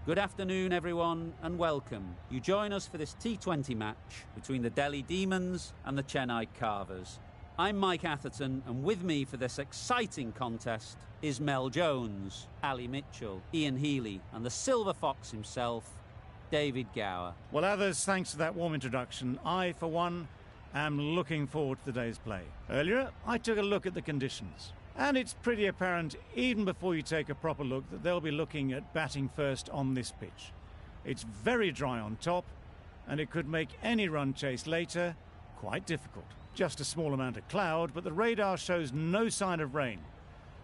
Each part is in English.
Good afternoon, everyone, and welcome. You join us for this T20 match between the Delhi Demons and the Chennai Carvers. I'm Mike Atherton, and with me for this exciting contest is Mel Jones, Ali Mitchell, Ian Healy, and the Silver Fox himself, David Gower. Well, others, thanks for that warm introduction. I, for one, am looking forward to the day's play. Earlier, I took a look at the conditions. And it's pretty apparent, even before you take a proper look, that they'll be looking at batting first on this pitch. It's very dry on top, and it could make any run chase later quite difficult. Just a small amount of cloud, but the radar shows no sign of rain,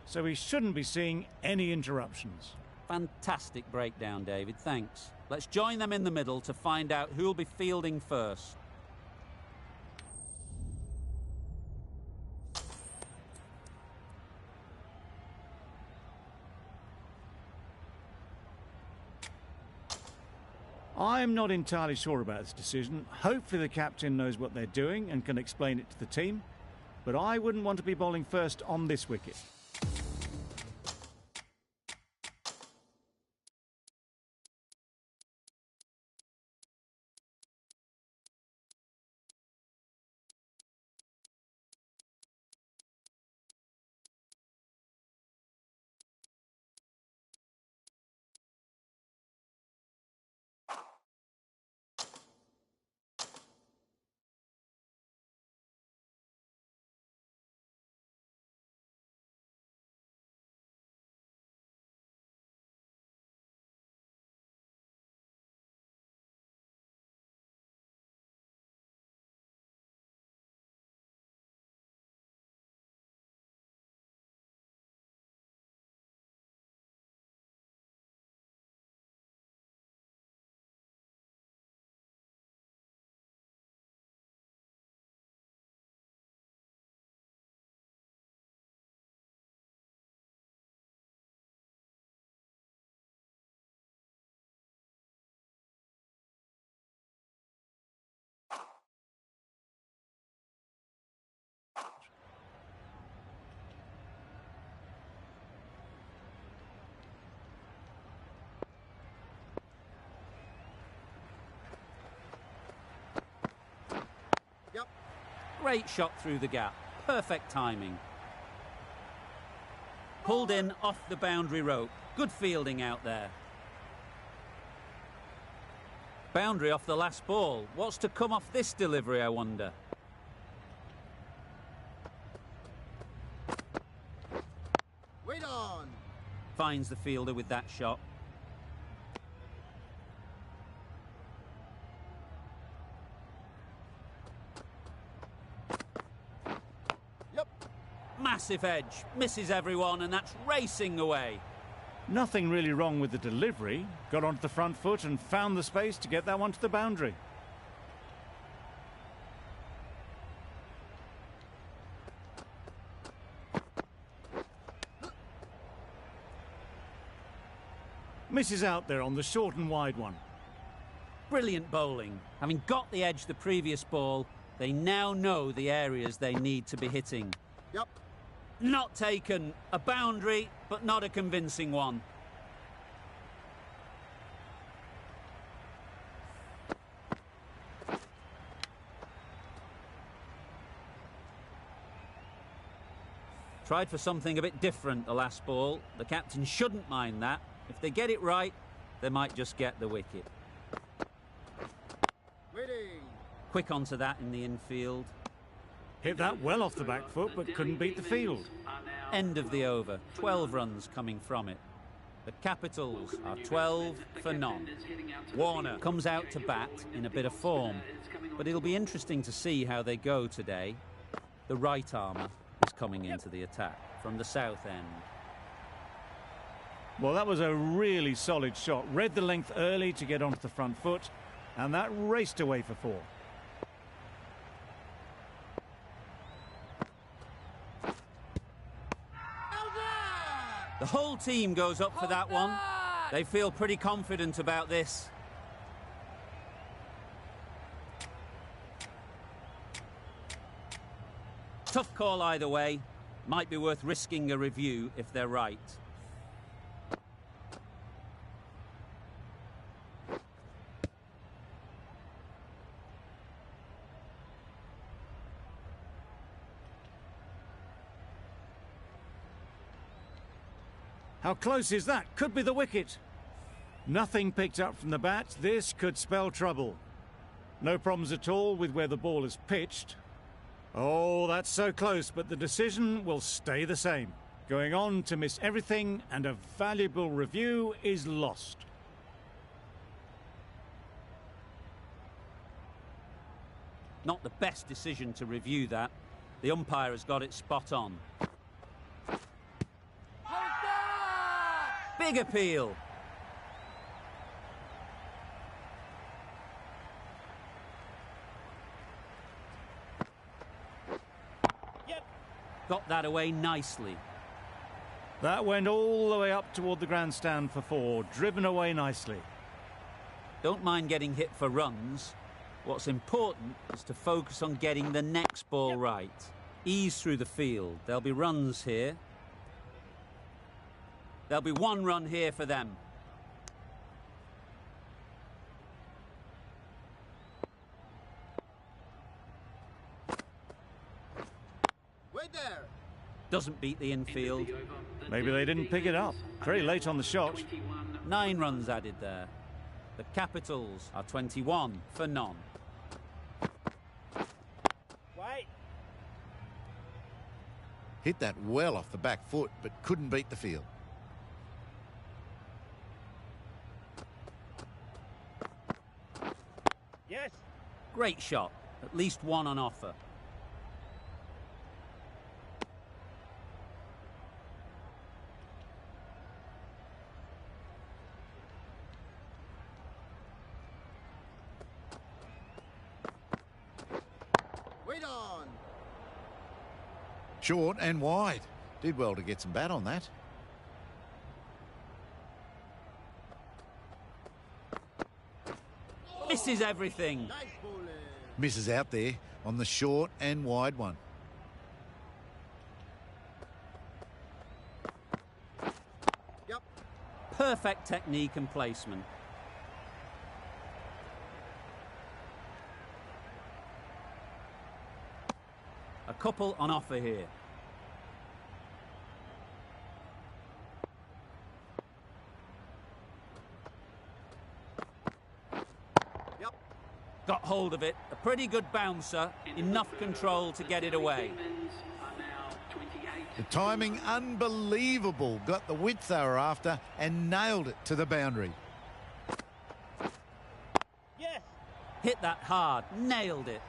so we shouldn't be seeing any interruptions. Fantastic breakdown, David, thanks. Let's join them in the middle to find out who'll be fielding first. I'm not entirely sure about this decision. Hopefully the captain knows what they're doing and can explain it to the team, but I wouldn't want to be bowling first on this wicket. Great shot through the gap. Perfect timing. Pulled in off the boundary rope. Good fielding out there. Boundary off the last ball. What's to come off this delivery, I wonder? Wait on! Finds the fielder with that shot. Massive edge, misses everyone, and that's racing away. Nothing really wrong with the delivery. Got onto the front foot and found the space to get that one to the boundary. Misses out there on the short and wide one. Brilliant bowling. Having got the edge the previous ball, they now know the areas they need to be hitting. Yep. Not taken. A boundary, but not a convincing one. Tried for something a bit different the last ball. The captain shouldn't mind that. If they get it right, they might just get the wicket. Waiting. Quick onto that in the infield. Hit that well off the back foot, but couldn't beat the field. End of the over. 12 runs coming from it. The Capitals are 12 for none. Warner comes out to bat in a bit of form, but it'll be interesting to see how they go today. The right armour is coming into the attack from the south end. Well, that was a really solid shot. Read the length early to get onto the front foot, and that raced away for four. The whole team goes up for that one. They feel pretty confident about this. Tough call either way. Might be worth risking a review if they're right. How close is that? Could be the wicket. Nothing picked up from the bat. This could spell trouble. No problems at all with where the ball is pitched. Oh, that's so close, but the decision will stay the same. Going on to miss everything, and a valuable review is lost. Not the best decision to review that. The umpire has got it spot on. Big appeal. Got that away nicely. That went all the way up toward the grandstand for 4, driven away nicely. Don't mind getting hit for runs. What's important is to focus on getting the next ball right. Ease through the field. There'll be runs here. There'll be 1 run here for them. Wait there. Doesn't beat the infield. Maybe they didn't pick it up. Very late on the shot. 9 runs added there. The Capitals are 21 for none. Wait. Hit that well off the back foot, but couldn't beat the field. Yes. Great shot. At least 1 on offer. Wait on. Short and wide. Did well to get some bat on that. Misses everything. Nice bowling. Misses out there on the short and wide one. Yep. Perfect technique and placement. A couple on offer here. Yep. Got hold of it. A pretty good bouncer. Enough control to get it away. The timing unbelievable. Got the width they were after and nailed it to the boundary. Yes. Hit that hard. Nailed it.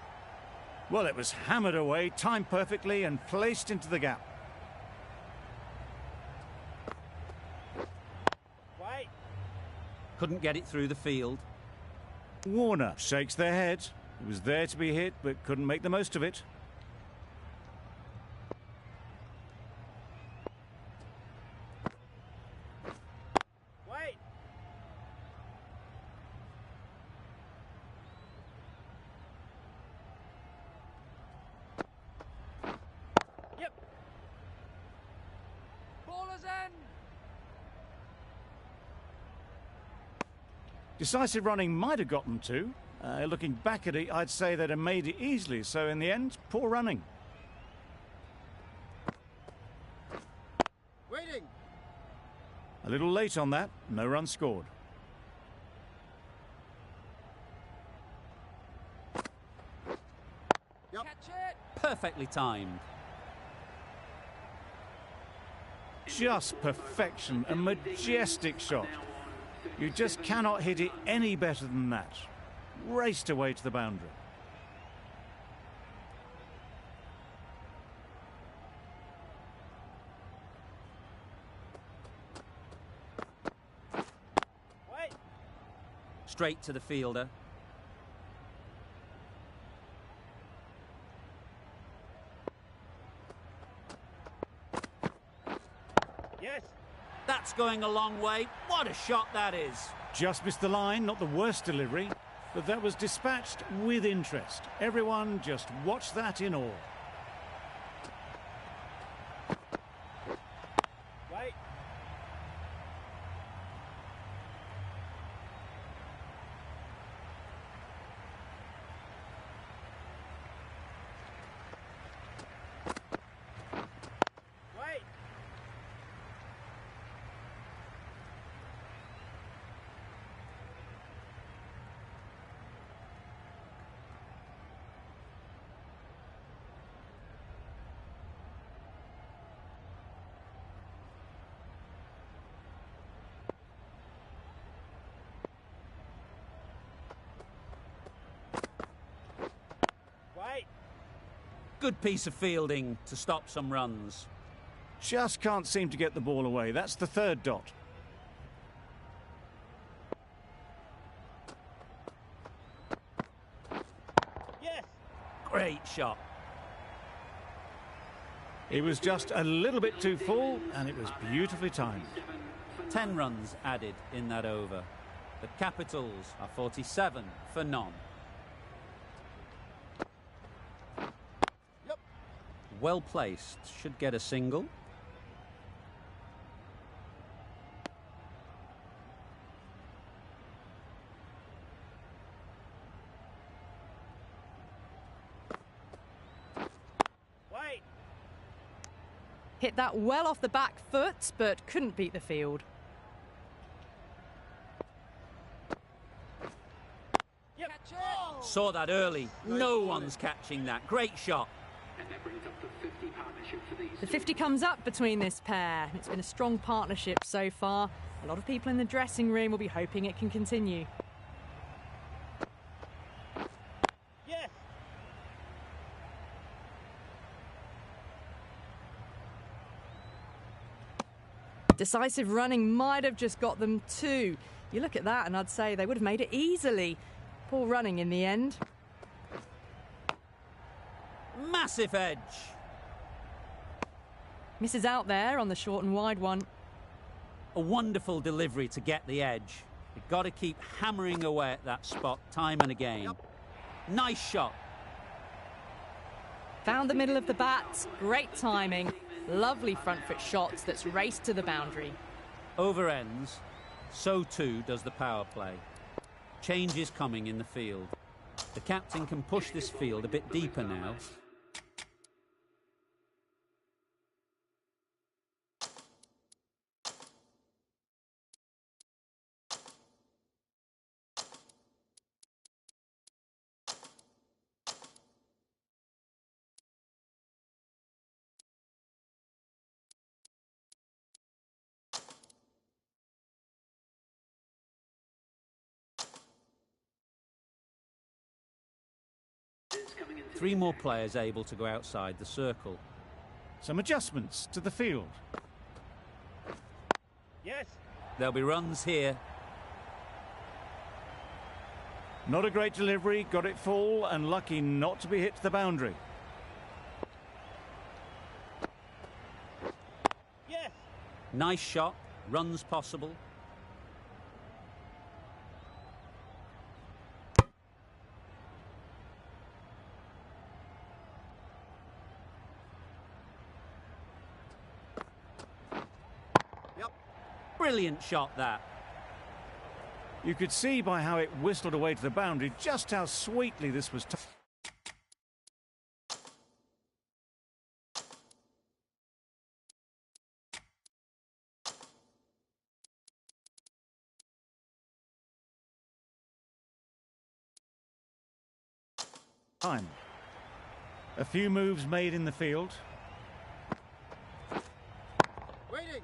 Well, it was hammered away, timed perfectly and placed into the gap. Wait. Couldn't get it through the field. Warner shakes their head. It was there to be hit, but couldn't make the most of it. Wait. Yep. Baller's end. Decisive running might have got them to. Looking back at it, I'd say they'd have made it easily. So in the end, poor running. Waiting. A little late on that. No run scored. Yep. Catch it. Perfectly timed. Just perfection. A majestic shot. You just cannot hit it any better than that. Raced away to the boundary. Wait. Straight to the fielder. Yes. That's going a long way. What a shot that is. Just missed the line, not the worst delivery, but that was dispatched with interest. Everyone just watched that in awe. Wait. Wait. Good piece of fielding to stop some runs. Just can't seem to get the ball away. That's the third dot. Yes. Great shot. It was just a little bit too full, and it was beautifully timed. 10 runs added in that over. The Capitals are 47 for none. Yep. Well placed, should get a single. Wait. Hit that well off the back foot, but couldn't beat the field. Yep. Catch it. Saw that early. No one's catching that. Great shot. The 50 comes up between this pair. It's been a strong partnership so far. A lot of people in the dressing room will be hoping it can continue. Yes. Decisive running might have just got them two. You look at that and I'd say they would have made it easily. Poor running in the end. Massive edge. Misses out there on the short and wide one. A wonderful delivery to get the edge. You've got to keep hammering away at that spot time and again. Nice shot. Found the middle of the bat. Great timing. Lovely front foot shots that's raced to the boundary. Over ends. So too does the power play. Change is coming in the field. The captain can push this field a bit deeper now. Three more players able to go outside the circle. Some adjustments to the field. Yes. There'll be runs here. Not a great delivery, got it full, and lucky not to be hit to the boundary. Yes. Nice shot. Runs possible. Brilliant shot, that. You could see by how it whistled away to the boundary just how sweetly this was. Time. A few moves made in the field. Waiting.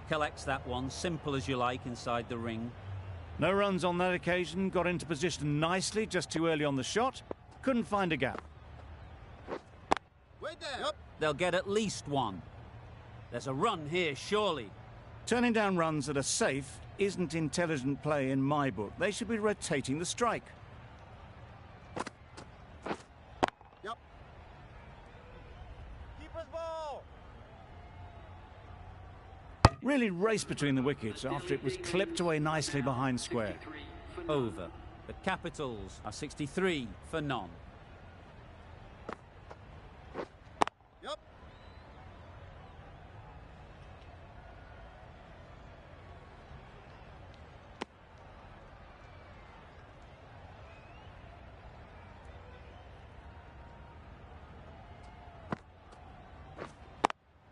Collects that one, simple as you like, inside the ring. No runs on that occasion, got into position nicely, just too early on the shot. Couldn't find a gap. Wait there. Yep. They'll get at least one. There's a run here, surely. Turning down runs that are safe isn't intelligent play in my book. They should be rotating the strike. Yep. Keeper's ball. Really raced between the wickets after it was clipped away nicely behind square. Over. The Capitals are 63 for none. Yep.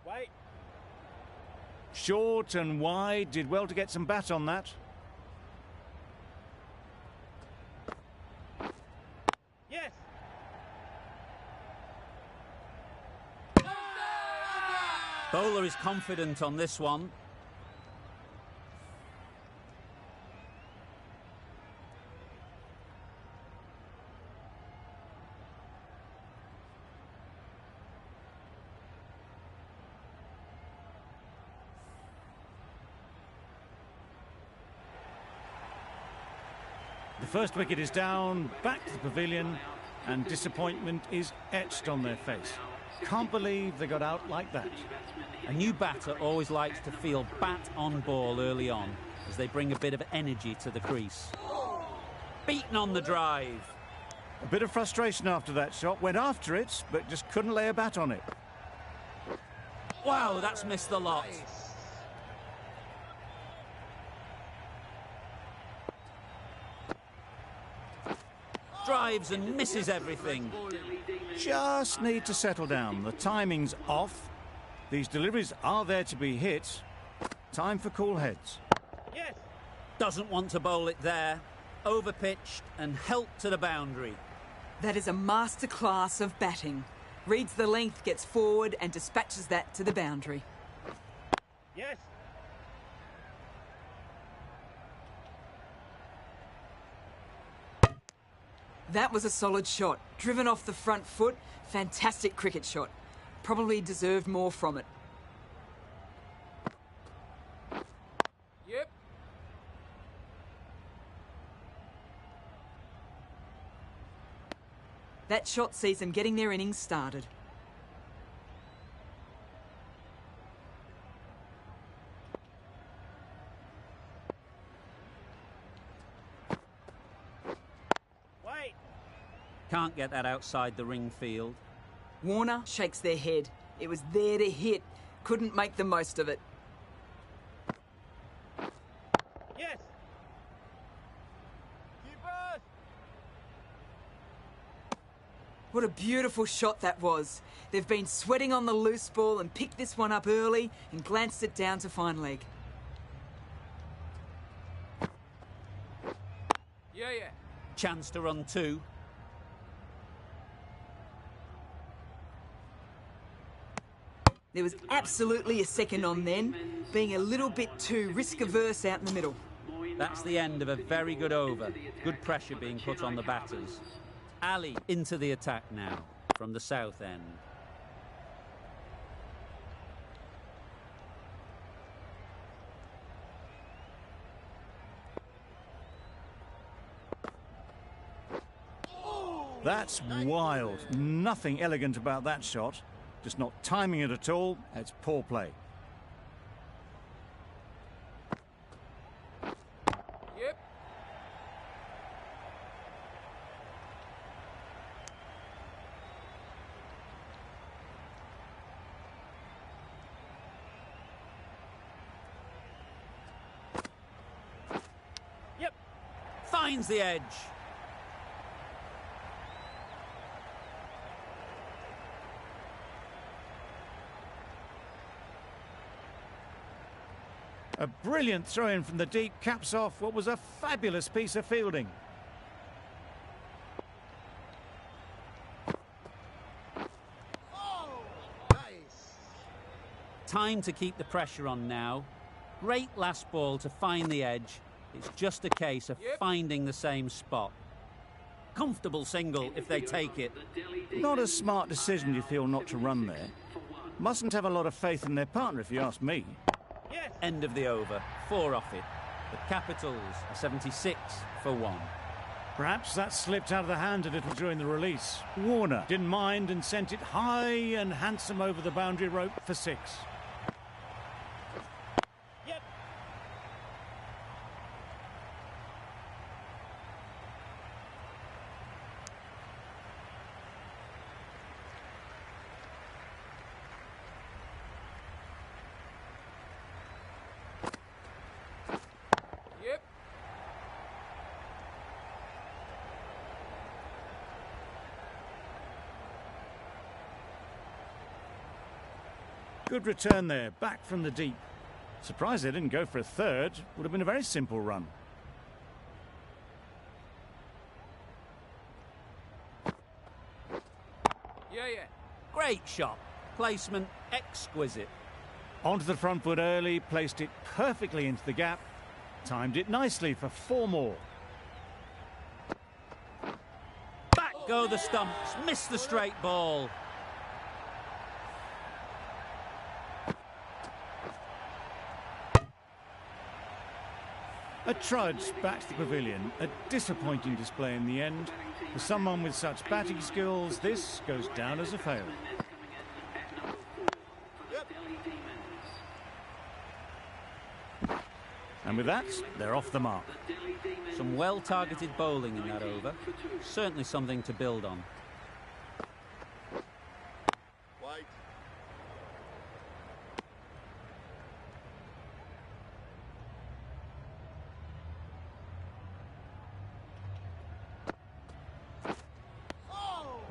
Wait. Short and wide, did well to get some bat on that. Yes. Bowler is confident on this one. first wicket is down, back to the pavilion, and disappointment is etched on their face. Can't believe they got out like that. A new batter always likes to feel bat on ball early on as they bring a bit of energy to the crease. Beaten on the drive. A bit of frustration after that shot, went after it, but just couldn't lay a bat on it. Wow, that's missed the lot. Drives and misses everything. Just need to settle down. The timing's off. These deliveries are there to be hit. Time for cool heads. Yes. Doesn't want to bowl it there. Overpitched and helped to the boundary. That is a masterclass of batting. Reads the length, gets forward and dispatches that to the boundary. Yes. That was a solid shot. Driven off the front foot. Fantastic cricket shot. Probably deserved more from it. Yep. That shot sees them getting their innings started. Wait. Can't get that outside the ring field. Warner shakes their head. It was there to hit. Couldn't make the most of it. Yes. Keepers. What a beautiful shot that was. They've been sweating on the loose ball and picked this one up early and glanced it down to fine leg. Yeah. Chance to run two. There was absolutely a second on then, being a little bit too risk-averse out in the middle. That's the end of a very good over. Good pressure being put on the batters. Ali into the attack now from the south end. That's wild. Nothing elegant about that shot. Just not timing it at all. It's poor play. Yep. Yep. Finds the edge. A brilliant throw-in from the deep caps off what was a fabulous piece of fielding. Oh, nice. Time to keep the pressure on now. Great last ball to find the edge. It's just a case of finding the same spot. Comfortable single if they take it. Not a smart decision, you feel, not to run there. Mustn't have a lot of faith in their partner, if you ask me. Yes. End of the over. 4 off it. The Capitals are 76 for 1. Perhaps that slipped out of the hand a little during the release. Warner didn't mind and sent it high and handsome over the boundary rope for 6. Yep. Yep. Good return there, back from the deep. Surprised they didn't go for a third. Would have been a very simple run. Yeah. Great shot. Placement exquisite. Onto the front foot early, placed it perfectly into the gap. Timed it nicely for 4 more. Back go the stumps. Missed the straight ball. A trudge back to the pavilion. A disappointing display in the end. For someone with such batting skills, this goes down as a fail. And with that, they're off the mark. Some well-targeted bowling in that over. Certainly something to build on.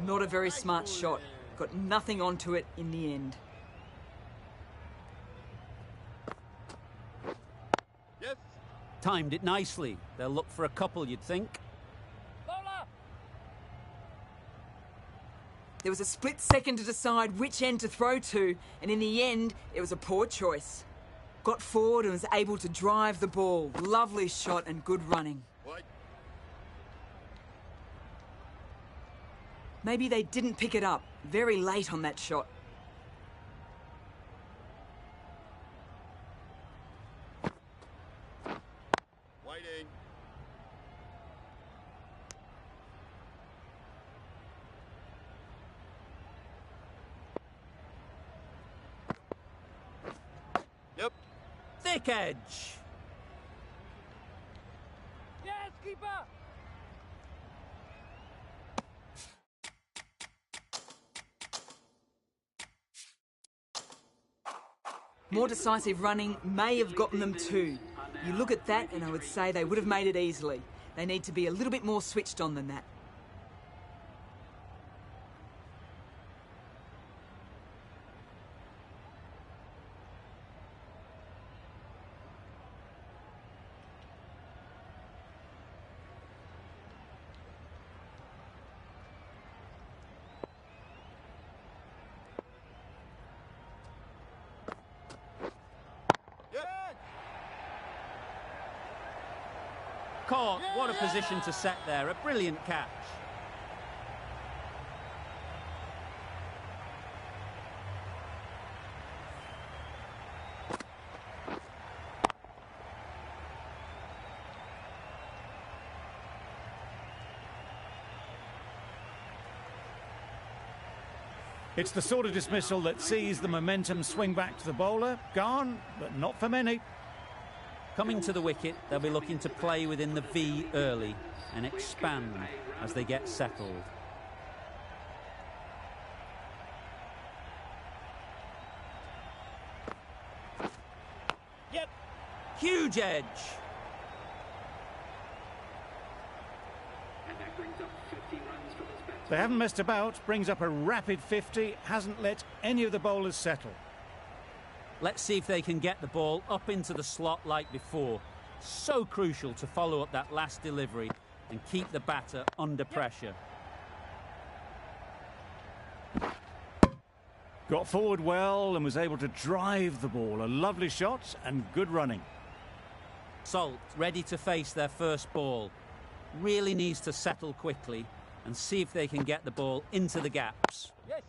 Not a very smart shot. Got nothing onto it in the end. Yes. Timed it nicely. They'll look for a couple, you'd think. Bowler. There was a split second to decide which end to throw to, and in the end, it was a poor choice. Got forward and was able to drive the ball. Lovely shot and good running. Maybe they didn't pick it up. Very late on that shot. Waiting. Yep. Thick edge. Yes, keeper. More decisive running may have gotten them too. You look at that and I would say they would have made it easily. They need to be a little bit more switched on than that. Caught. What a position to set there. A brilliant catch. It's the sort of dismissal that sees the momentum swing back to the bowler. Gone, but not for many. Coming to the wicket, they'll be looking to play within the V early and expand as they get settled. Yep. Huge edge. They haven't messed about, brings up a rapid 50, hasn't let any of the bowlers settle. Let's see if they can get the ball up into the slot like before. So crucial to follow up that last delivery and keep the batter under pressure. Got forward well and was able to drive the ball. A lovely shot and good running. Salt ready to face their first ball. Really needs to settle quickly and see if they can get the ball into the gaps. Yes.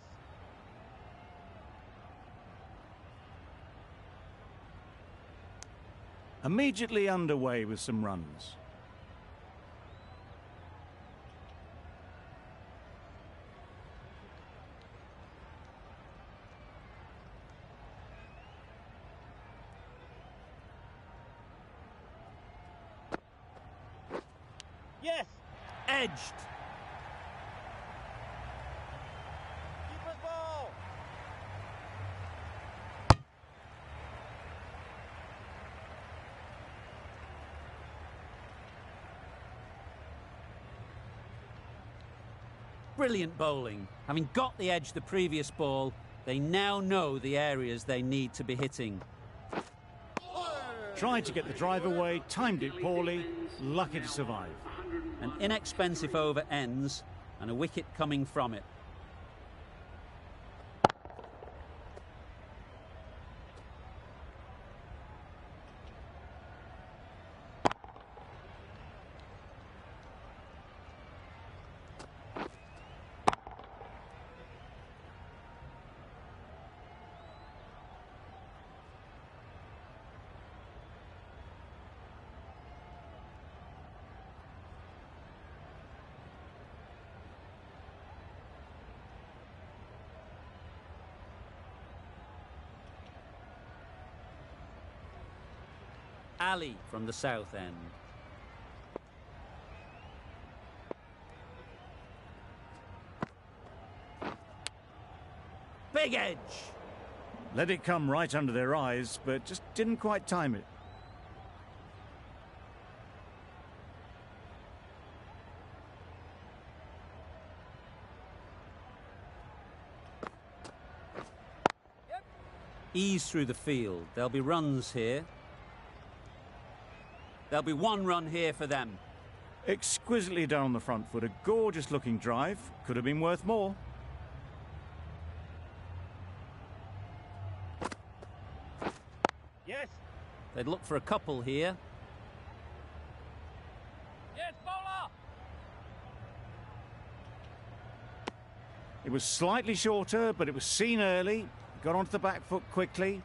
Immediately underway with some runs. Yes. Edged. Keeper's ball. Brilliant bowling. Having got the edge the previous ball, they now know the areas they need to be hitting. Tried to get the drive away, timed it poorly, lucky to survive. An inexpensive over ends and a wicket coming from it. Ali from the south end. Big edge. Let it come right under their eyes, but just didn't quite time it. Ease through the field. There'll be runs here. There'll be one run here for them. Exquisitely done on the front foot. A gorgeous looking drive. Could have been worth more. Yes. They'd look for a couple here. Yes, bowler. It was slightly shorter, but it was seen early. Got onto the back foot quickly.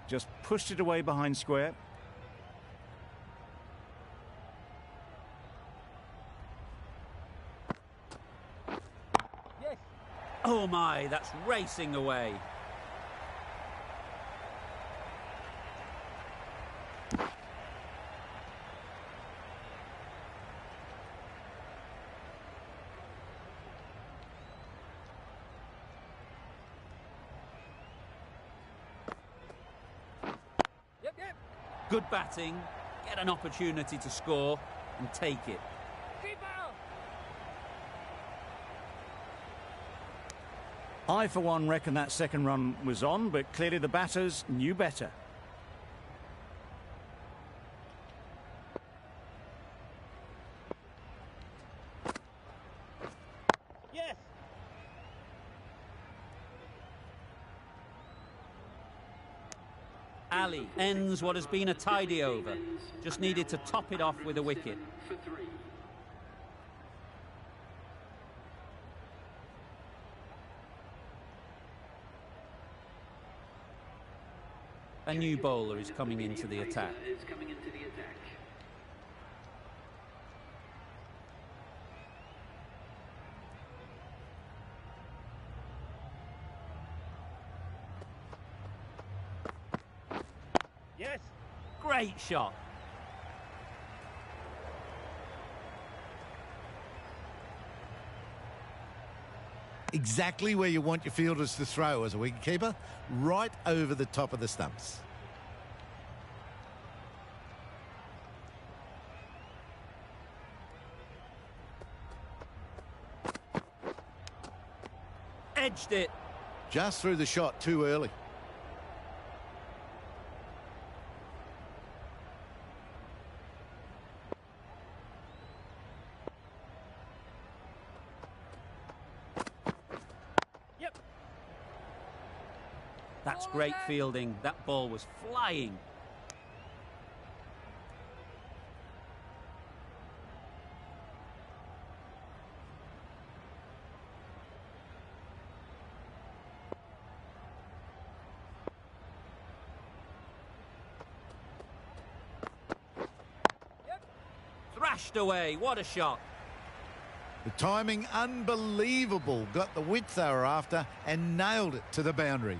Just pushed it away behind square. Yes. Oh my, that's racing away. Yep, yep. Good batting, get an opportunity to score and take it. Keeper. I, for one, reckon that second run was on, but clearly the batters knew better. Yes. Ali ends what has been a tidy over. Just needed to top it off with a wicket. A new bowler is coming into the attack. Yes. Great shot. Exactly where you want your fielders to throw as a wicketkeeper, right over the top of the stumps. Edged it. Just threw the shot too early. Yep. That's great fielding. That ball was flying. Thrashed away. What a shot. The timing unbelievable. Got the width they were after and nailed it to the boundary.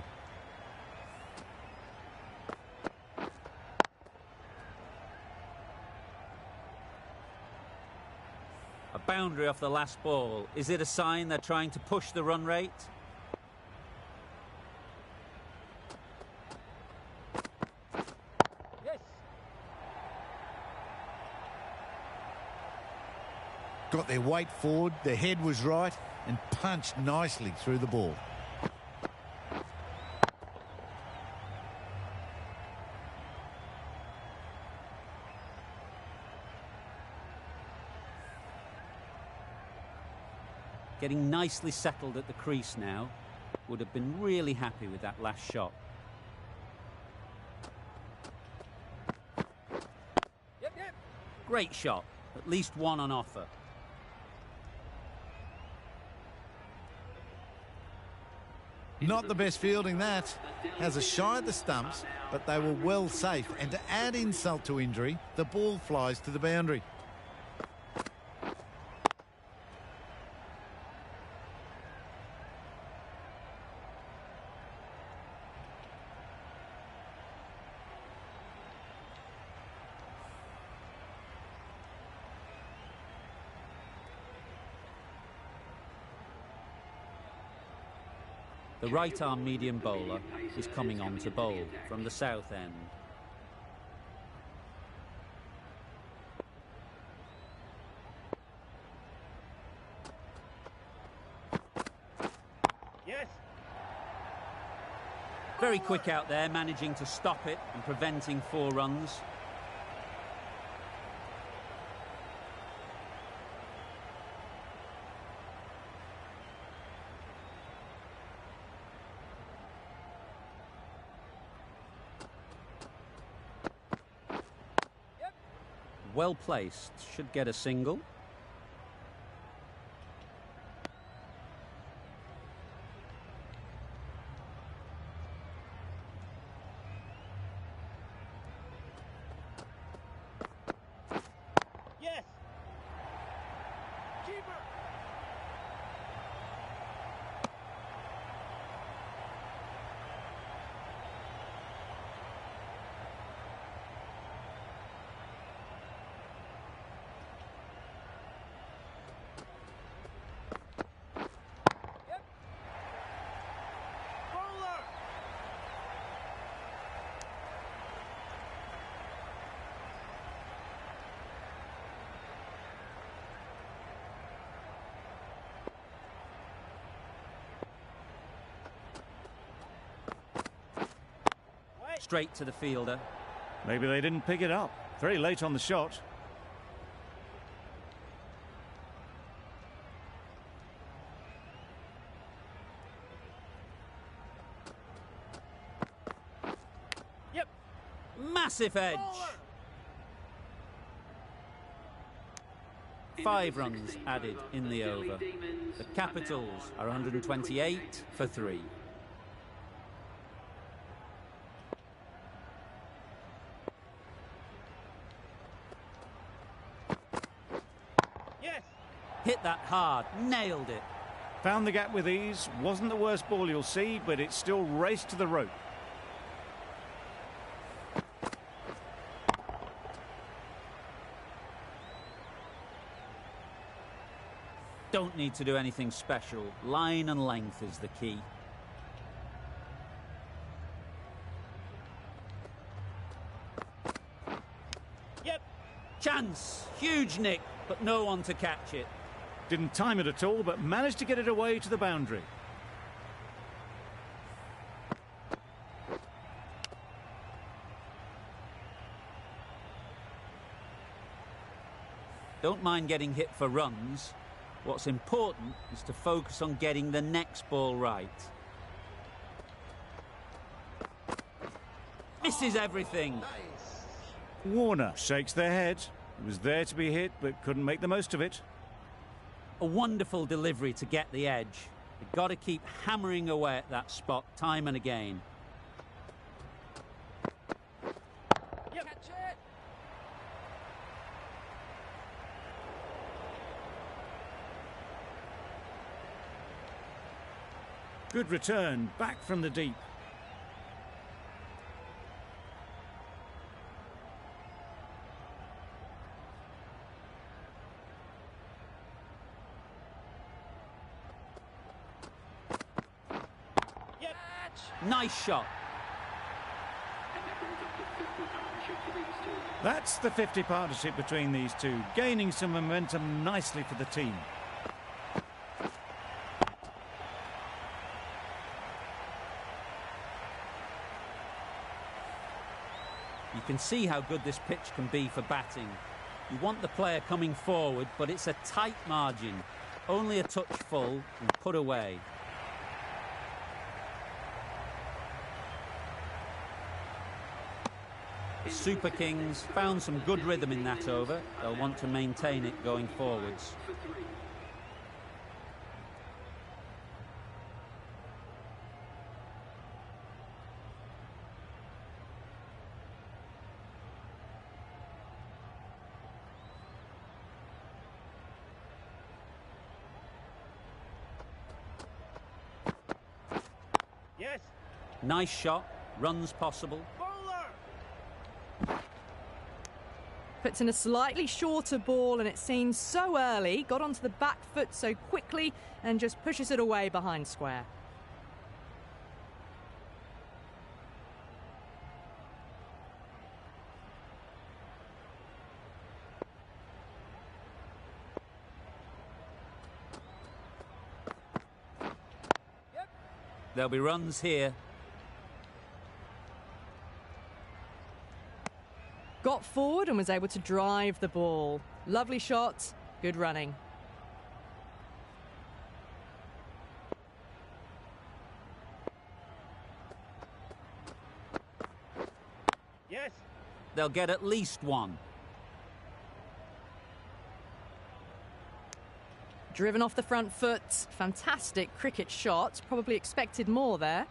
A boundary off the last ball. Is it a sign they're trying to push the run rate? Yes. Got their weight forward, their head was right and punched nicely through the ball. Getting nicely settled at the crease now. Would have been really happy with that last shot. Yep, yep. Great shot. At least one on offer. Not the best fielding that. Has a shy at the stumps, but they were well safe. And to add insult to injury, the ball flies to the boundary. The right-arm medium bowler is coming on to bowl from the south end. Yes. Very quick out there, managing to stop it and preventing 4 runs. Well placed, should get a single. Yes. Keeper. Bowler. Straight to the fielder. Maybe they didn't pick it up. Very late on the shot. Yep. Massive edge. Bowler. 5 runs added in the over. The Capitals are 128 for 3. Yes. Hit that hard, nailed it. Found the gap with ease. Wasn't the worst ball you'll see, but it still raced to the rope. Don't need to do anything special. Line and length is the key. Yep. Chance, huge nick, but no one to catch it. Didn't time it at all, but managed to get it away to the boundary. Don't mind getting hit for runs. What's important is to focus on getting the next ball right. Misses everything. Warner shakes their head. It was there to be hit, but couldn't make the most of it. A wonderful delivery to get the edge. You've got to keep hammering away at that spot time and again. Yep. Catch it. Good return, back from the deep. Yep. Nice shot. That's the 50 partnership between these two, gaining some momentum nicely for the team. You can see how good this pitch can be for batting. You want the player coming forward, but it's a tight margin. Only a touch full and put away. The Super Kings found some good rhythm in that over. They'll want to maintain it going forwards. Yes. Nice shot, runs possible. Bowler. Puts in a slightly shorter ball and it seems so early. Got onto the back foot so quickly and just pushes it away behind square. There'll be runs here. Got forward and was able to drive the ball. Lovely shot, good running. Yes. They'll get at least one. Driven off the front foot. Fantastic cricket shot. Probably expected more there.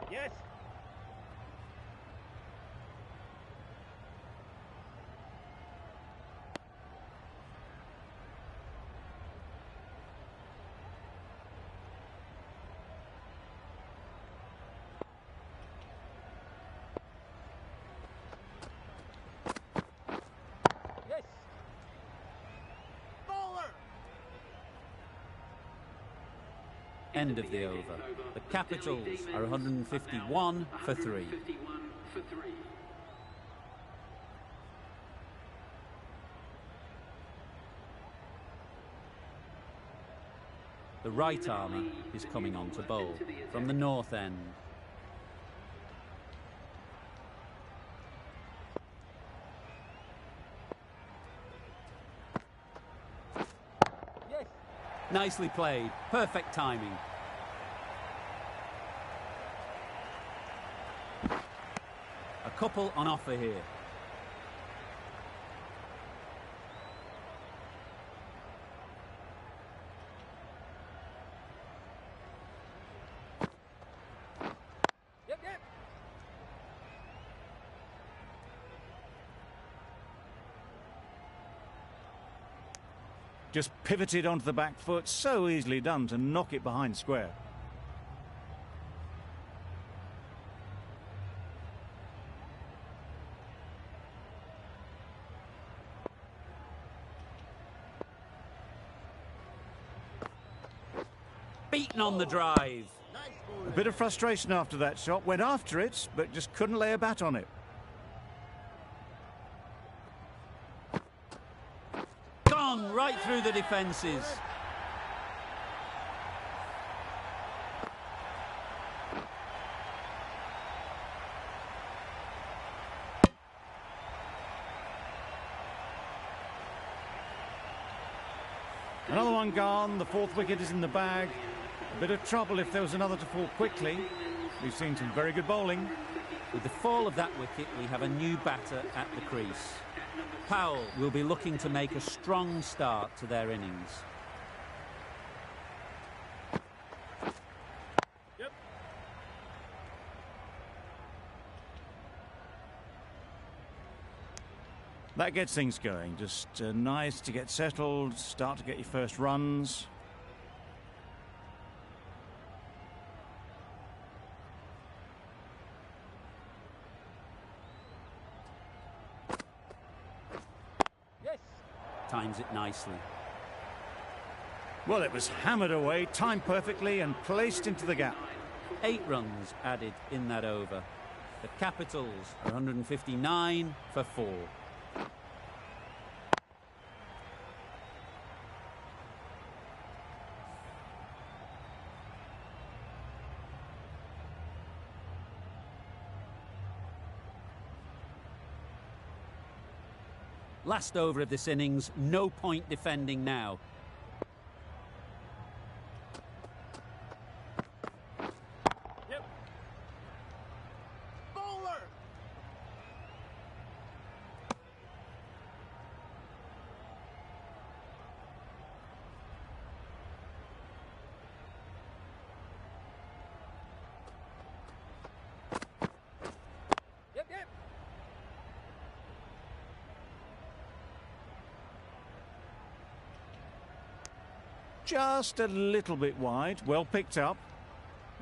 Yes. Yes. Bowler. End of the over. The Capitals are 151 for 3. The right armour is coming on to bowl from the north end. Yes. Nicely played. Perfect timing. A couple on offer here. Yep, yep. Just pivoted onto the back foot, so easily done to knock it behind square. Beaten on the drive. A bit of frustration after that shot, went after it, but just couldn't lay a bat on it. Gone right through the defences. Another one gone, the fourth wicket is in the bag. A bit of trouble if there was another to fall quickly. We've seen some very good bowling. With the fall of that wicket, we have a new batter at the crease. Powell will be looking to make a strong start to their innings. Yep. That gets things going. Just nice to get settled, start to get your first runs. Yes. Times it nicely. Well, it was hammered away, timed perfectly and placed into the gap. 8 runs added in that over. The Capitals are 159 for 4. Last over of this innings, no point defending now. Yep. Bowler. Yep, yep. just a little bit wide. Well picked up.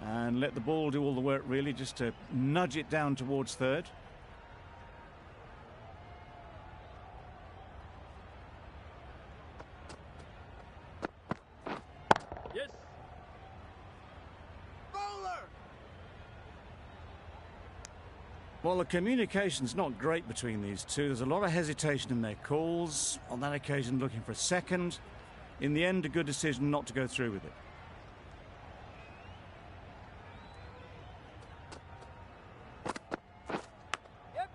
And let the ball do all the work, really, just to nudge it down towards third. Yes. Well, the communication's not great between these two. There's a lot of hesitation in their calls. On that occasion, looking for a second. In the end, a good decision not to go through with it. Yep.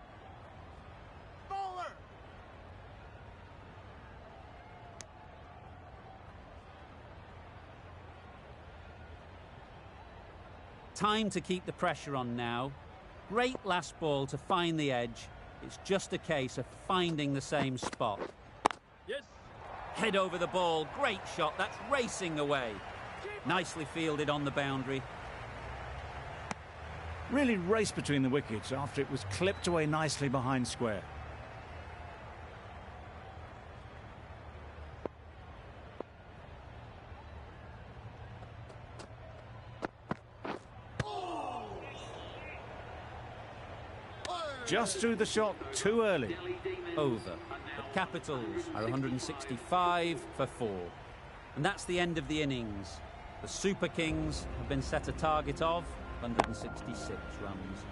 Bowler. Time to keep the pressure on now. Great last ball to find the edge. It's just a case of finding the same spot. Yes. Head over the ball. Great shot. That's racing away. Nicely fielded on the boundary. Really raced between the wickets after it was clipped away nicely behind square. Just threw the shot too early. Over. The Capitals are 165 for 4. And that's the end of the innings. The Super Kings have been set a target of 166 runs.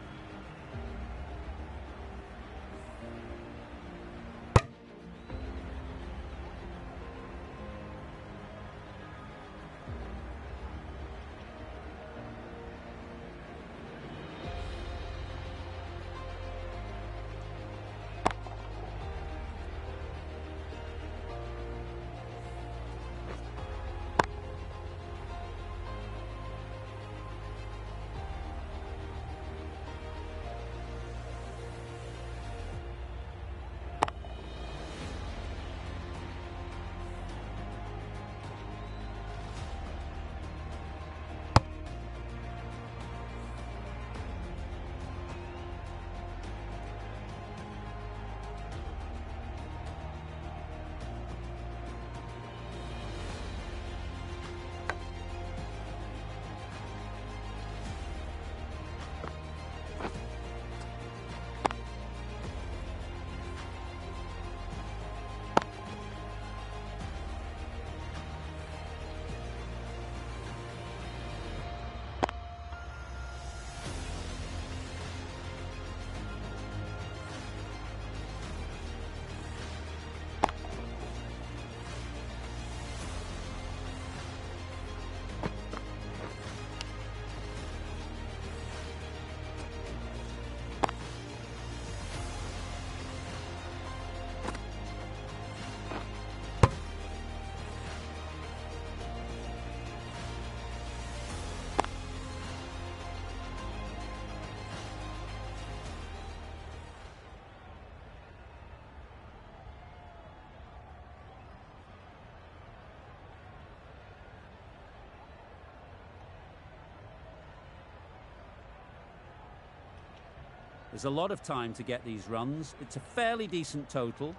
There's a lot of time to get these runs. It's a fairly decent total.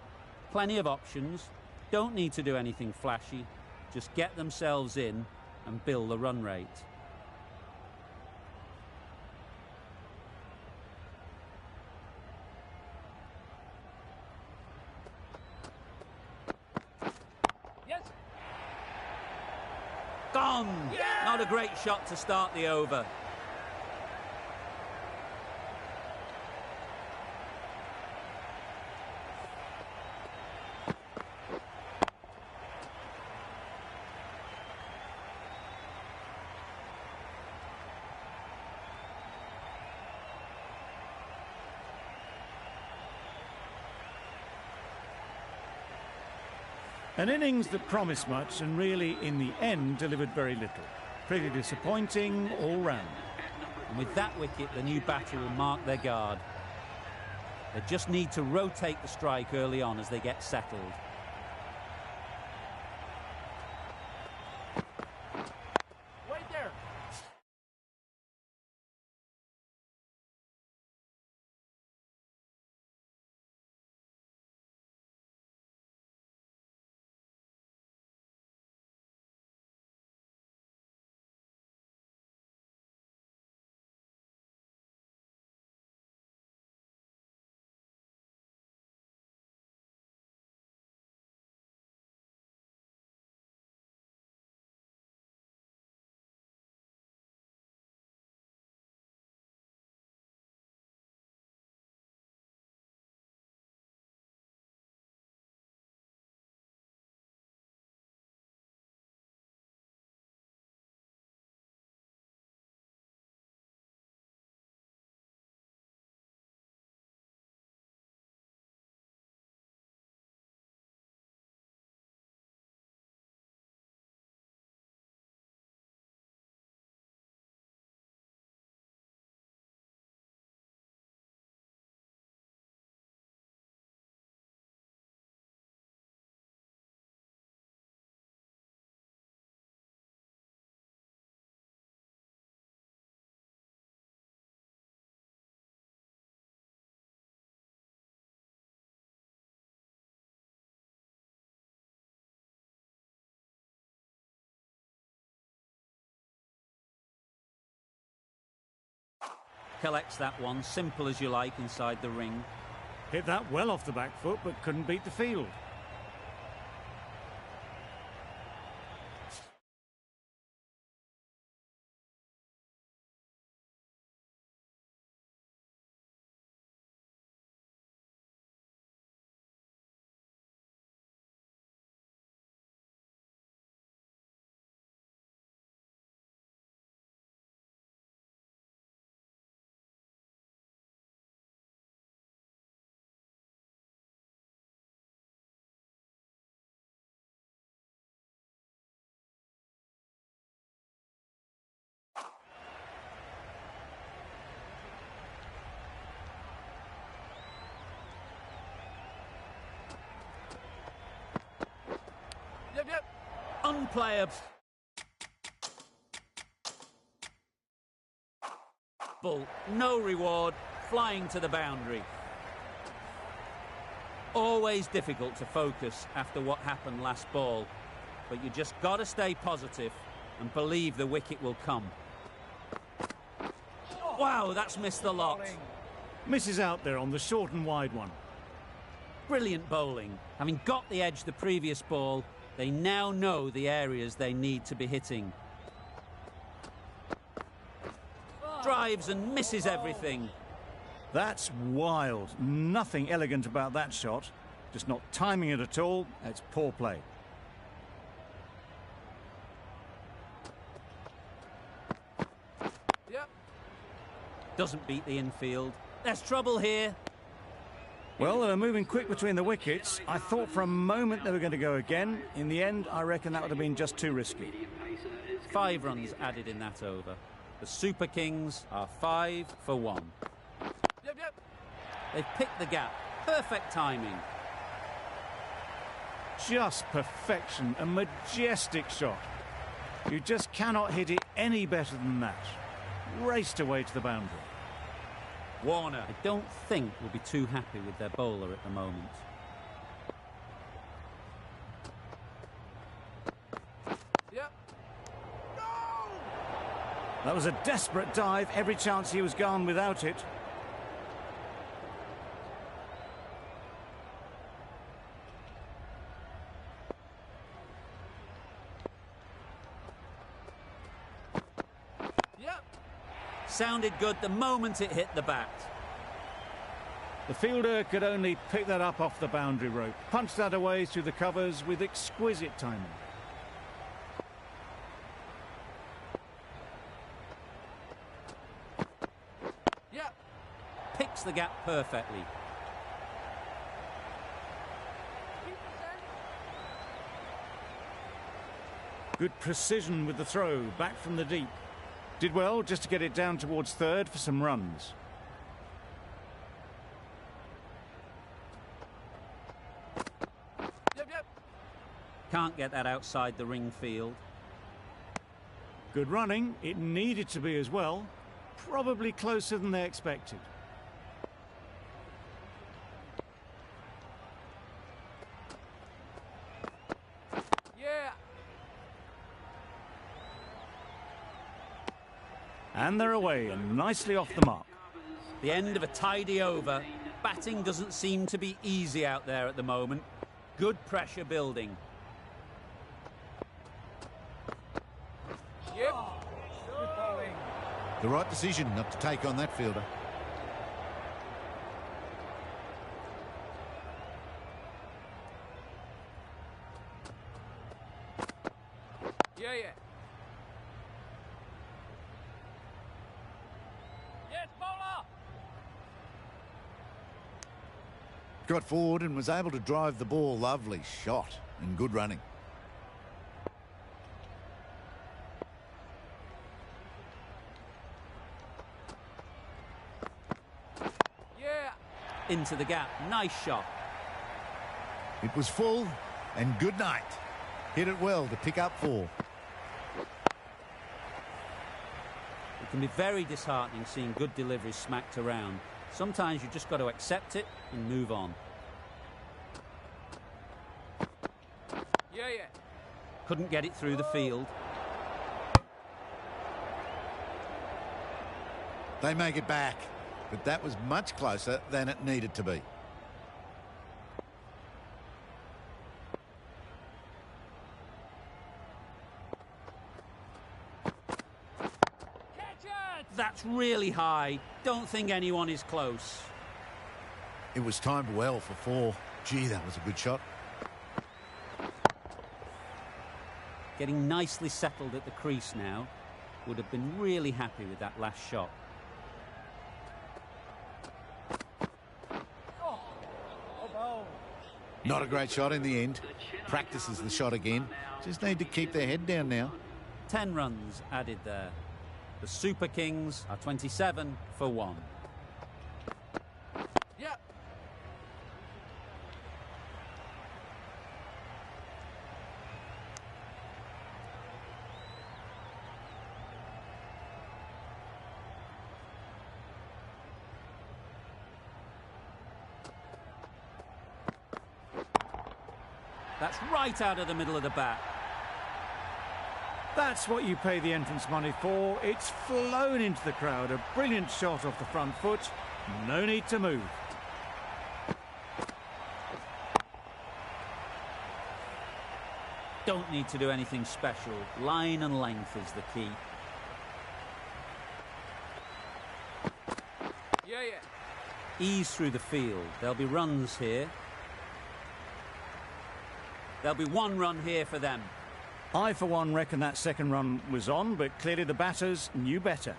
Plenty of options. Don't need to do anything flashy. Just get themselves in and build the run rate. Yes. Gone! Yeah! Not a great shot to start the over. An innings that promised much and really, in the end, delivered very little. Pretty disappointing all round. And with that wicket, the new batter will mark their guard. They just need to rotate the strike early on as they get settled. collects that one, simple as you like, inside the ring. Hit that well off the back foot, but couldn't beat the field. Yep. Unplayable. No reward, flying to the boundary. Always difficult to focus after what happened last ball, but you just got to stay positive and believe the wicket will come. Wow, that's missed the lot. Misses out there on the short and wide one. Brilliant bowling. Having got the edge the previous ball, they now know the areas they need to be hitting. Drives and misses everything. That's wild. Nothing elegant about that shot. Just not timing it at all. It's poor play. Yep. Doesn't beat the infield. There's trouble here. Well, they were moving quick between the wickets. I thought for a moment they were going to go again. In the end, I reckon that would have been just too risky. 5 runs added in that over. The Super Kings are 5 for 1. Yep. They've picked the gap. Perfect timing. Just perfection. A majestic shot. You just cannot hit it any better than that. Raced away to the boundary. Warner, I don't think, will be too happy with their bowler at the moment. Yep. That was a desperate dive. Every chance he was gone without it. Yep. Sounded good the moment it hit the bat. The fielder could only pick that up off the boundary rope. Punched that away through the covers with exquisite timing. Yep. Picks the gap perfectly. Good precision with the throw, back from the deep. Did well just to get it down towards third for some runs. Yep. Can't get that outside the ring field. Good running. It needed to be as well. Probably closer than they expected. Yeah. And they're away and nicely off the mark. The end of a tidy over. Batting doesn't seem to be easy out there at the moment. Good pressure building. Yep. The right decision not to take on that fielder. Yeah. Yes, bowler. Got forward and was able to drive the ball. Lovely shot and good running. Yeah. Into the gap. Nice shot. It was full and good night. Hit it well to pick up 4. It can be very disheartening seeing good deliveries smacked around. Sometimes you just got to accept it and move on. Yeah. Couldn't get it through the field. They make it back, but that was much closer than it needed to be. That's really high. Don't think anyone is close. It was timed well for 4. Gee, that was a good shot. Getting nicely settled at the crease now. Would have been really happy with that last shot. Not a great shot in the end. Practices the shot again. Just need to keep their head down now. 10 runs added there. The Super Kings are 27 for 1. Yeah. That's right out of the middle of the bat. That's what you pay the entrance money for. It's flown into the crowd. A brilliant shot off the front foot. No need to move. Don't need to do anything special. Line and length is the key. Yeah, yeah. Ease through the field. There'll be runs here. There'll be 1 run here for them. I, for one, reckon that second run was on, but clearly the batters knew better.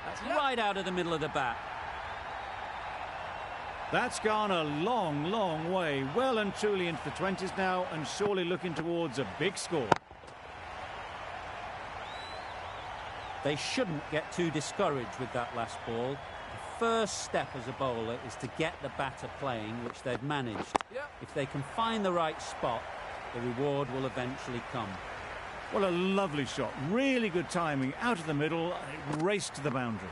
That's right out of the middle of the bat. That's gone a long, long way. Well and truly into the 20s now, and surely looking towards a big score. They shouldn't get too discouraged with that last ball. The first step as a bowler is to get the batter playing, which they've managed. Yep. If they can find the right spot, the reward will eventually come. Well, a lovely shot. Really good timing. Out of the middle, and it raced to the boundary.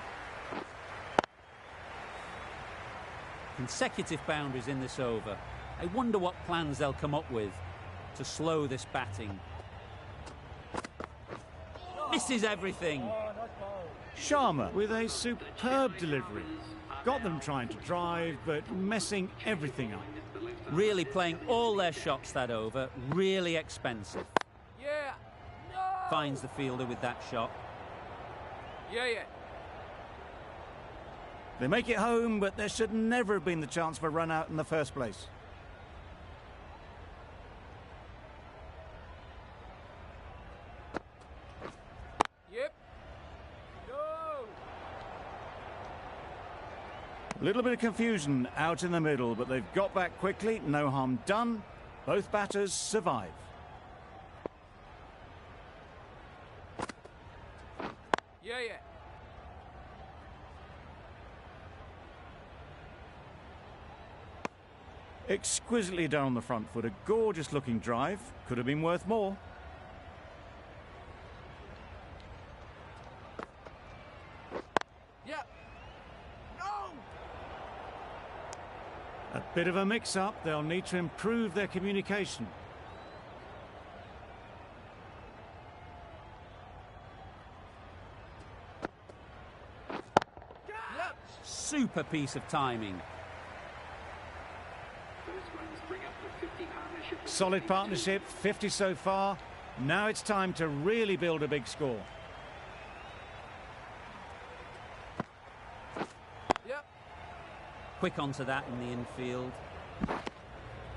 Consecutive boundaries in this over. I wonder what plans they'll come up with to slow this batting. Misses everything. Sharma with a superb delivery. Got them trying to drive, but messing everything up. Really playing all their shots that over. Really expensive. Yeah. No. Finds the fielder with that shot. Yeah, yeah. They make it home, but there should never have been the chance for a run out in the first place. Yep. No. A little bit of confusion out in the middle, but they've got back quickly. No harm done. Both batters survive. Yeah, yeah. Exquisitely done on the front foot. A gorgeous looking drive. Could have been worth more. Yeah. No. A bit of a mix-up. They'll need to improve their communication. Yep. Super piece of timing. Solid partnership, 50 so far. Now it's time to really build a big score. Yep. Quick onto that in the infield.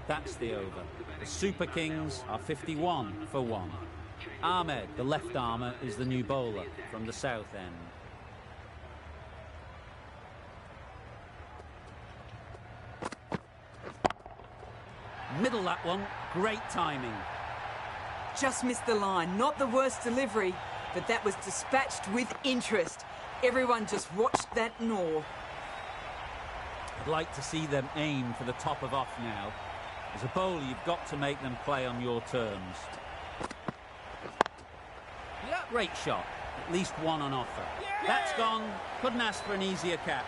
That's the over. The Super Kings are 51 for 1. Ahmed, the left armour, is the new bowler from the south end. Middle that one. Great timing. Just missed the line. Not the worst delivery, but that was dispatched with interest. Everyone just watched that gnaw. I'd like to see them aim for the top of off now. As a bowler, you've got to make them play on your terms. Yep. Great shot. At least one on offer. Yeah. That's gone. Couldn't ask for an easier catch.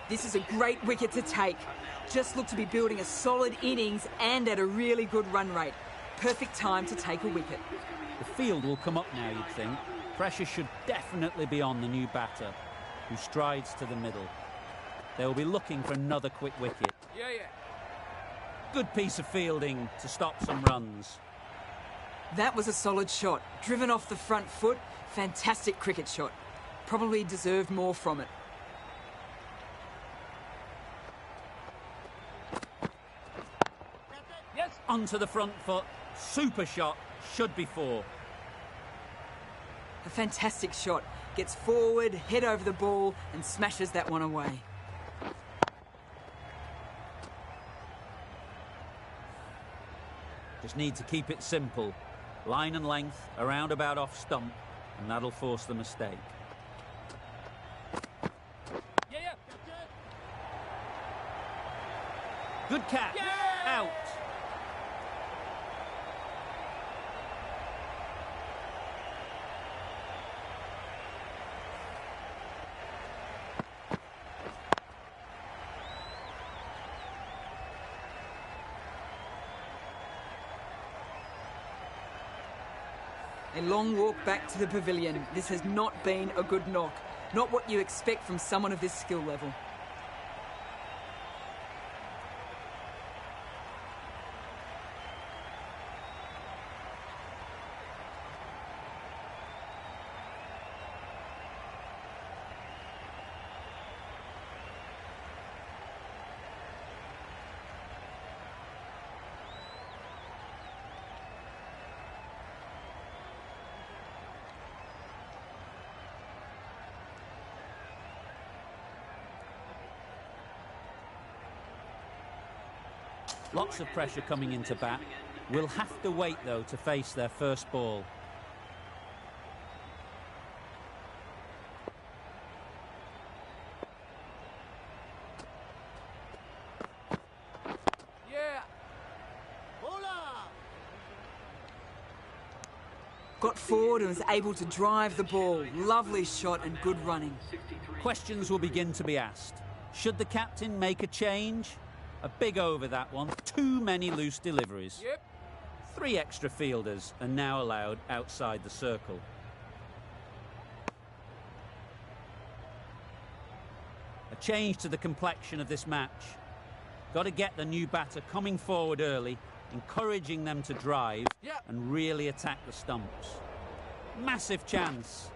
This is a great wicket to take. Just look to be building a solid innings and at a really good run rate. Perfect time to take a wicket. The field will come up now, you'd think. Pressure should definitely be on the new batter, who strides to the middle. They will be looking for another quick wicket. Yeah. Good piece of fielding to stop some runs. That was a solid shot. Driven off the front foot. Fantastic cricket shot. Probably deserved more from it. Yes. Onto the front foot. Super shot. Should be 4. A fantastic shot. Gets forward, head over the ball and smashes that one away. Just need to keep it simple. Line and length, around about off stump, and that'll force the mistake. Yeah. Good catch. Yeah! Out. A long walk back to the pavilion. This has not been a good knock. Not what you expect from someone of this skill level. Lots of pressure coming into bat. Will have to wait, though, to face their first ball. Yeah. Got forward and was able to drive the ball. Lovely shot and good running. Questions will begin to be asked. Should the captain make a change? A big over, that one. Too many loose deliveries. Yep. 3 extra fielders are now allowed outside the circle. A change to the complexion of this match. Got to get the new batter coming forward early, encouraging them to drive Yep. and really attack the stumps. Massive chance.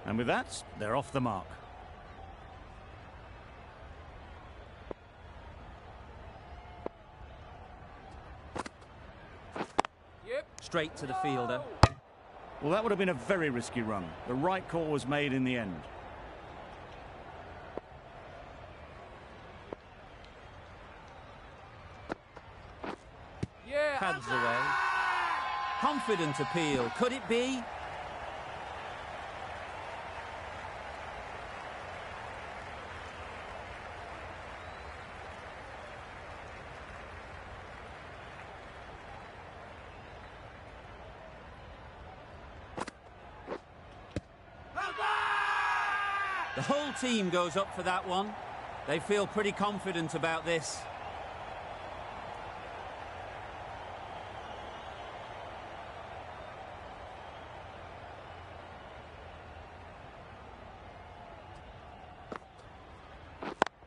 And with that, they're off the mark. Yep. Straight to the fielder. Well, that would have been a very risky run. The right call was made in the end. Yeah. Pads away. Confident appeal. Could it be? The whole team goes up for that one. They feel pretty confident about this.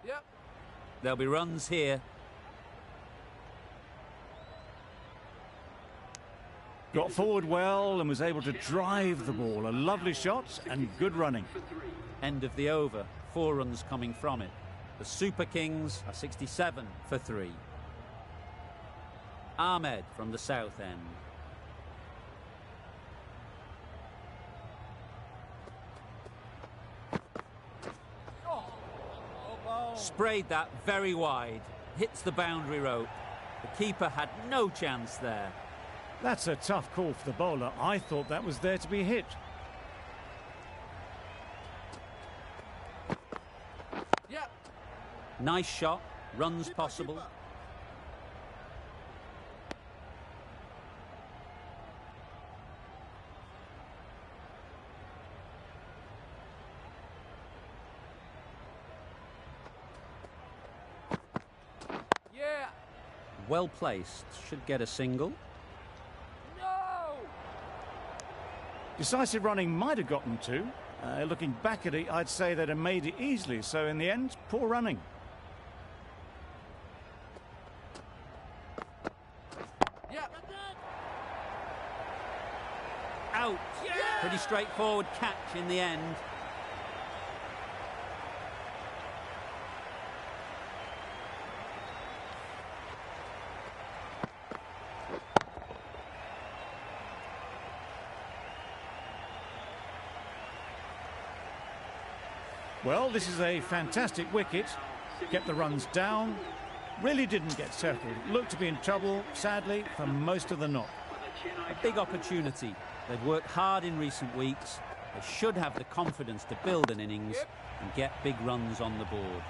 Yep. There'll be runs here. Got forward well and was able to drive the ball. A lovely shot and good running. End of the over. 4 runs coming from it. The Super Kings are 67 for 3. Ahmed from the south end. Sprayed that very wide. Hits the boundary rope. The keeper had no chance there. That's a tough call for the bowler. I thought that was there to be hit. Yep. Nice shot. Runs possible. well placed, should get a single. No! Decisive running might have gotten two. Looking back at it, I'd say they'd have made it easily. So in the end, poor running. Yeah. Out. Yeah! Pretty straightforward catch in the end. Well, this is a fantastic wicket. Kept the runs down. Really didn't get settled. Looked to be in trouble, sadly, for most of the knock. A big opportunity. They've worked hard in recent weeks. They should have the confidence to build an innings and get big runs on the board.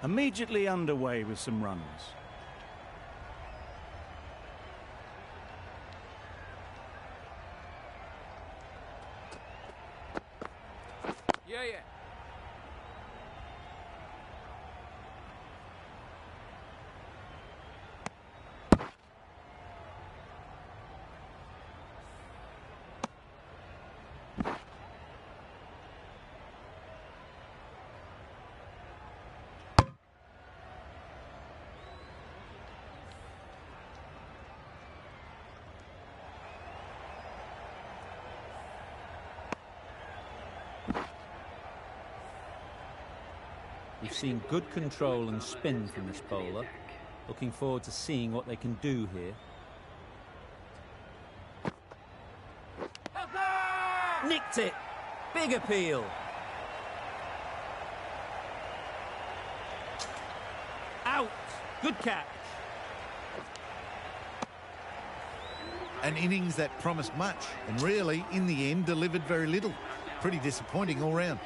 Immediately underway with some runs. Yeah, yeah. We've seen good control and spin from this bowler. Looking forward to seeing what they can do here. Nicked it! Big appeal! Out! Good catch! An innings that promised much and really, in the end, delivered very little. Pretty disappointing all round.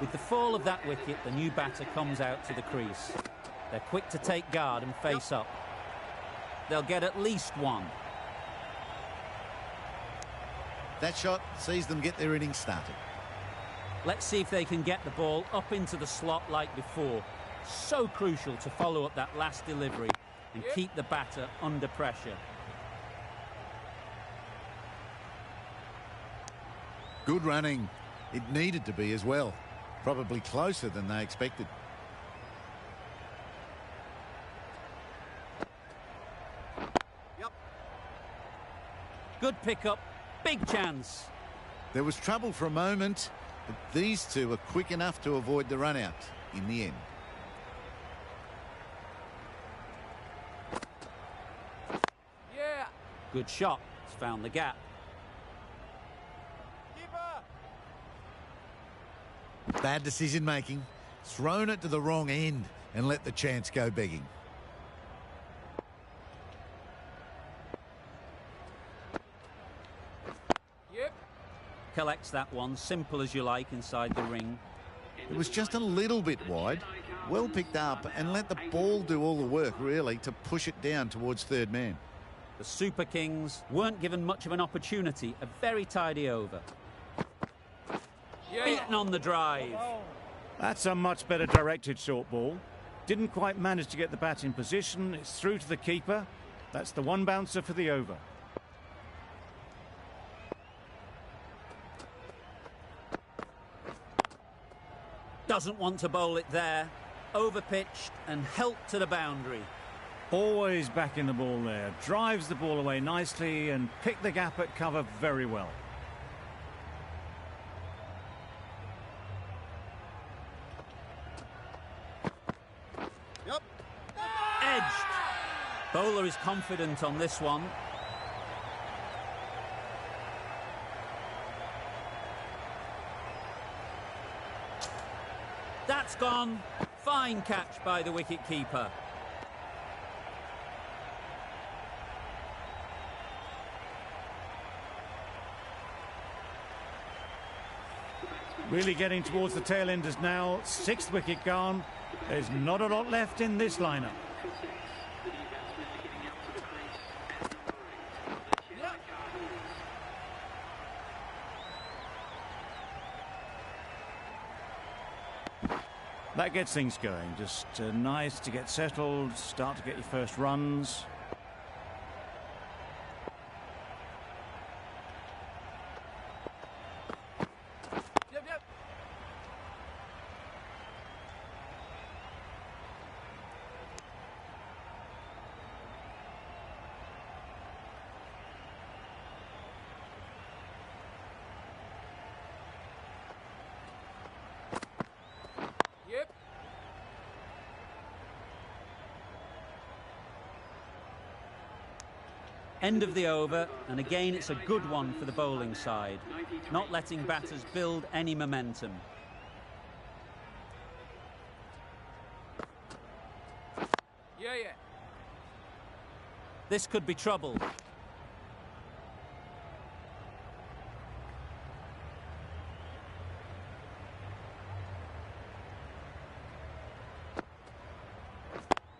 With the fall of that wicket, the new batter comes out to the crease. They're quick to take guard and face up. They'll get at least one. That shot sees them get their innings started. Let's see if they can get the ball up into the slot like before. So crucial to follow up that last delivery and keep the batter under pressure. Good running. It needed to be as well. Probably closer than they expected. Good pickup, big chance. There was trouble for a moment, but these two were quick enough to avoid the run out in the end. Yeah. Good shot, it's found the gap. Bad decision making. Thrown it to the wrong end and let the chance go begging. Yep. Collects that one, simple as you like, inside the ring. It was just a little bit wide. Well picked up and let the ball do all the work, really, to push it down towards third man. The Super Kings weren't given much of an opportunity. A very tidy over. Yeah. Beaten on the drive. That's a much better directed short ball. Didn't quite manage to get the bat in position. It's through to the keeper. That's the one bouncer for the over. Doesn't want to bowl it there. Overpitched and helped to the boundary. Always back in the ball there. Drives the ball away nicely and picked the gap at cover very well. Edged. Bowler is confident on this one. That's gone. Fine catch by the wicket-keeper. Really getting towards the tail enders now. 6th wicket gone. There's not a lot left in this lineup. That gets things going. Just nice to get settled, start to get your first runs. Yep, yep. Yep. End of the over, and again it's a good one for the bowling side, not letting batters build any momentum. Yeah, yeah. This could be trouble.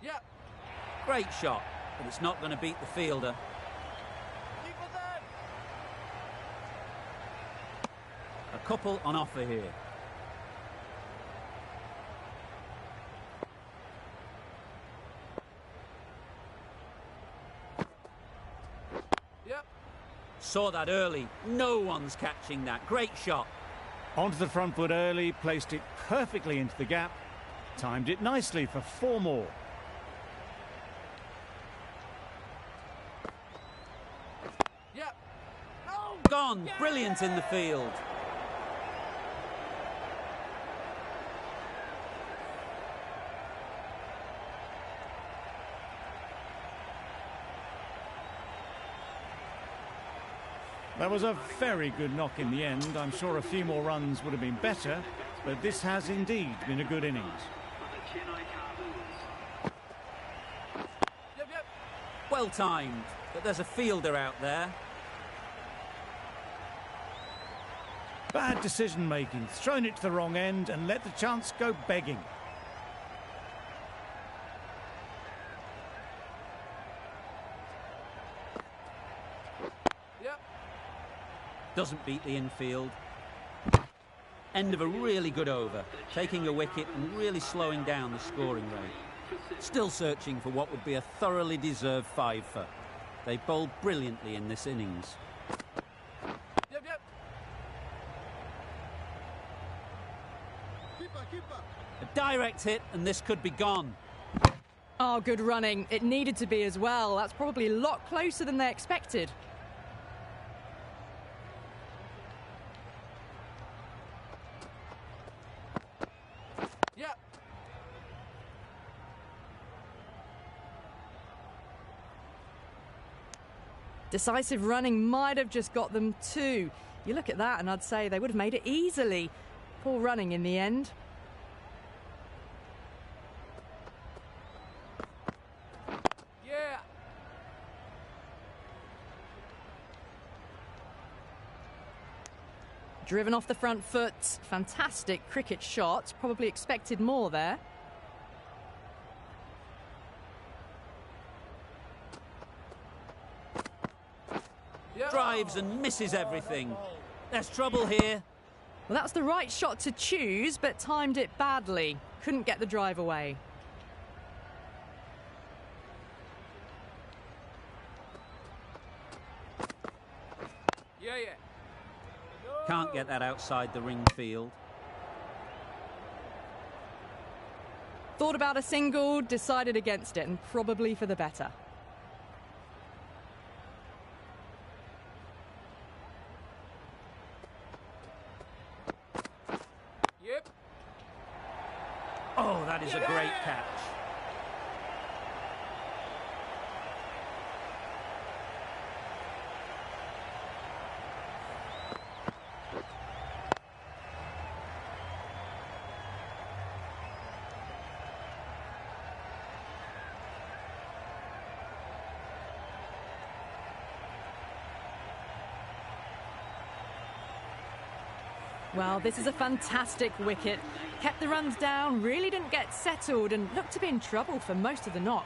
Yep. Great shot, but it's not going to beat the fielder. Keep it there. A couple on offer here. Yep. Saw that early. No one's catching that. Great shot. Onto the front foot early, placed it perfectly into the gap. Timed it nicely for 4 more. Yep. No. Gone. Brilliant in the field. That was a very good knock in the end. I'm sure a few more runs would have been better, but this has indeed been a good innings. Yep, yep. Well timed, but there's a fielder out there. Bad decision making, thrown it to the wrong end and let the chance go begging. Yep. Doesn't beat the infield. End of a really good over, taking a wicket and really slowing down the scoring rate. Still searching for what would be a thoroughly deserved fiver. They bowled brilliantly in this innings. Yep, yep. A direct hit and this could be gone. Oh, good running. It needed to be as well. That's probably a lot closer than they expected. Yep. Decisive running might have just got them 2. You look at that and I'd say they would have made it easily. Poor running in the end. Yeah. Driven off the front foot. Fantastic cricket shot. Probably expected more there. Yep. Drives and misses everything. There's trouble here. Well, that's the right shot to choose, but timed it badly. Couldn't get the drive away. Yeah, yeah. Can't get that outside the ring field. Thought about a single, decided against it, and probably for the better. Yep. Oh, that is a great catch. Well, this is a fantastic wicket. Kept the runs down, really didn't get settled and looked to be in trouble for most of the knock.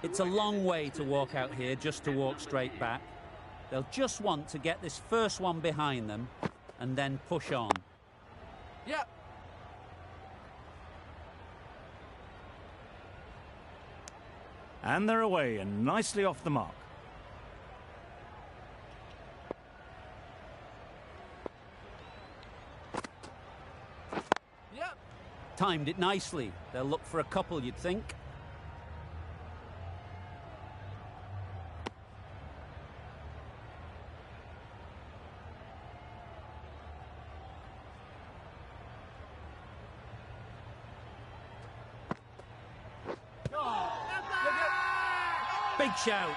It's a long way to walk out here just to walk straight back. They'll just want to get this first one behind them and then push on. Yep. And they're away and nicely off the mark. Yep. Timed it nicely. They'll look for a couple, you'd think. Big shout.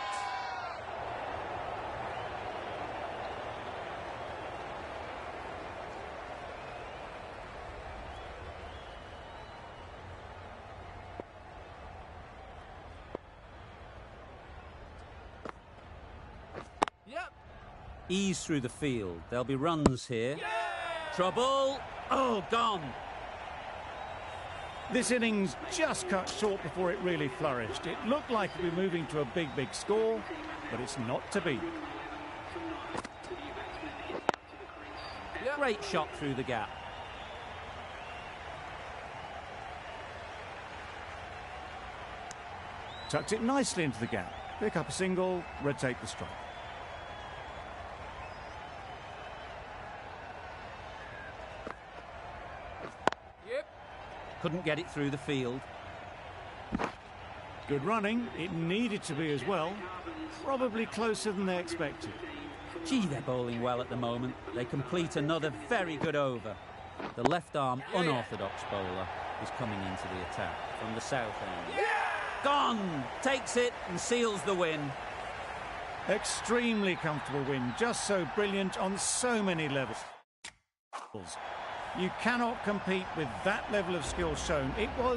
Yep. Ease through the field. There'll be runs here. Trouble. Oh, gone. This innings just cut short before it really flourished. It looked like it would be moving to a big score, but it's not to be. Yep. Great shot through the gap. Tucked it nicely into the gap. Pick up a single, rotate the strike. Yep. Couldn't get it through the field. Good running. It needed to be as well. Probably closer than they expected. Gee, they're bowling well at the moment. They complete another very good over. The left-arm unorthodox bowler is coming into the attack from the south end. Gone! Takes it and seals the win. Extremely comfortable win. Just so brilliant on so many levels. You cannot compete with that level of skill shown. It was